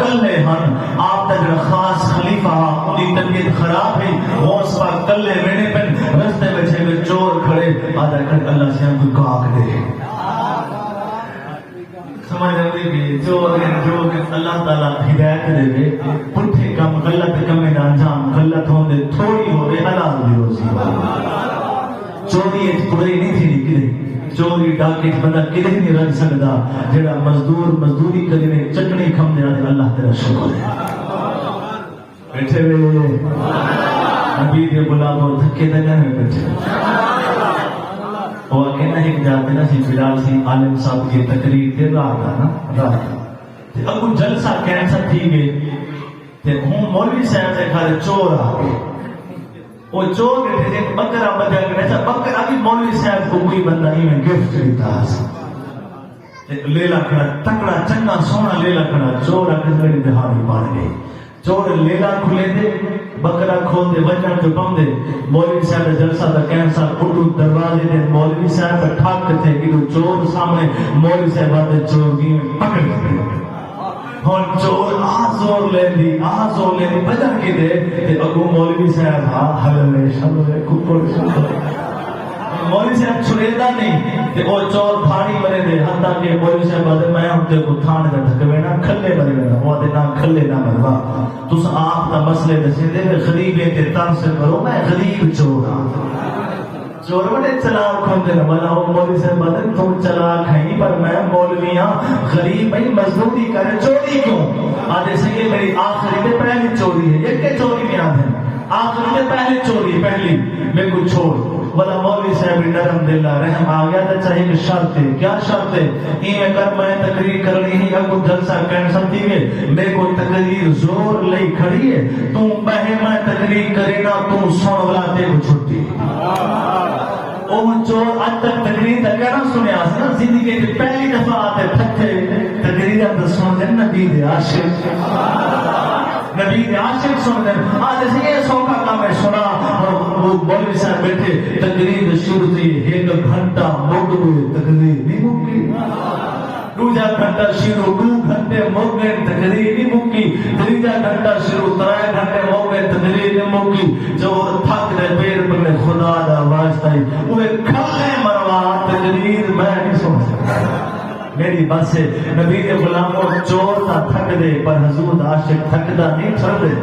clay ہن آپ دا جڑا خاص خلیفہ انہی طبیعت خراب ہے غوث پاک کلے وینے پن رستے میں چور کھڑے آدھا کر اللہ سے ہم کو کاک دے سمجھ رہے کہ جو اللہ تعالیٰ ہدایت دے وے پٹھے کم غلط کم دا انجام غلط ہوں دے تھوڑی ہو دے حلال دی روزی چوری ایک پورے نہیں تھی نکلے چوری ڈاکے بندہ کدے نہیں رہ سکتا جڑا مزدوری کرنے چٹنی کھم دے اللہ تیرا شکر ہے بیٹھے ہوئے نبی دے غلام دھکے دے میں بیٹھے وہ کہنا ایک جاتے نا سی بلال سی عالم صاحب کی تقریر تے رات ابو جلسہ کینسر تھی گئے تے ہوں مولوی صاحب سے کھارے چور آ گئے وہ چور بیٹھے تھے بکرا بجا کے ایسا بکرا بھی مولوی صاحب کو کوئی بندہ ہی میں گفٹ دیتا لیلا کھڑا تکڑا چنگا سونا لیلا کھڑا چور اکس میری دہاڑی پاڑ گئی چور لیلا کھلے دے بکرا کھول دے بچن جو پم دے مولوی صاحب جلسہ دا کینسا اٹھو دروازے دے مولوی صاحب ٹھاک تھے کہ چور سامنے مولوی صاحب آتے چور کی پکڑ دے ہون چور آزور لے دی بجن کی دے تے اگو مولوی صاحب حلوے شلوے کپڑ شلوے مولوی صاحب چھڑیدہ نہیں تے وہ چور پھاڑی بنے دے حتیٰ کہ مولوی صاحب آدھے میں ہم تے کو تھانے دا دھکوے نا کھلے بنے گا وہ آدھے نا کھلے نا مروا تُس آپ تا مسئلے دسے دے میں غریبے تے تن سے کرو میں غریب چورا چور بڑے چلاک ہوتے ہیں بنا وہ مولوی صاحب آدھے تم چلاک ہیں پر میں مولویاں غریب ہی مزدوری کرے چوری کیوں آدھے سے یہ میری آخری تے پہلی چوری ہے یہ کہ چوری میں آدھے آخری تے پہلی چوری پہلی میں کو چھوڑ بلا مولوی صاحب نرم دلہ رحم آ گیا تو چاہیے کہ شرط ہے کیا شرط ہے میں کر میں تقریر کرنی ہے اگو جلسہ کینسل تھی گئے میں کو تقریر زور لئی کھڑی ہے تم بہے میں تقریر کرے گا تم سن ولاتے کو چھٹی وہ چور آج تک تقریر تک کہنا سنے آسنا زندگی کے پہلی دفعہ آتے تھکتے تقریر آتے سن دیں نبی دے عاشق نبی دے عاشق سن دیں آج ایسے یہ سوکا کام ہے سنا وہ مولوی صاحب بیٹھے تقریر شروع تھی ایک گھنٹہ موڑ ہوئے تقریر نہیں مکی دوجا گھنٹہ شروع 2 گھنٹے موڑ گئے تقریر نہیں مکی تیجا گھنٹہ شروع 3 گھنٹے موڑ گئے تقریر نہیں مکی جو تھک دے پیر پر خدا دا واسطہ ہی وہ کھلے مروا تقریر میں نہیں سن سکتا میری بات سے نبی کے غلاموں چور تا تھک دے پر حضور عاشق تھک دا نہیں چھڑ دے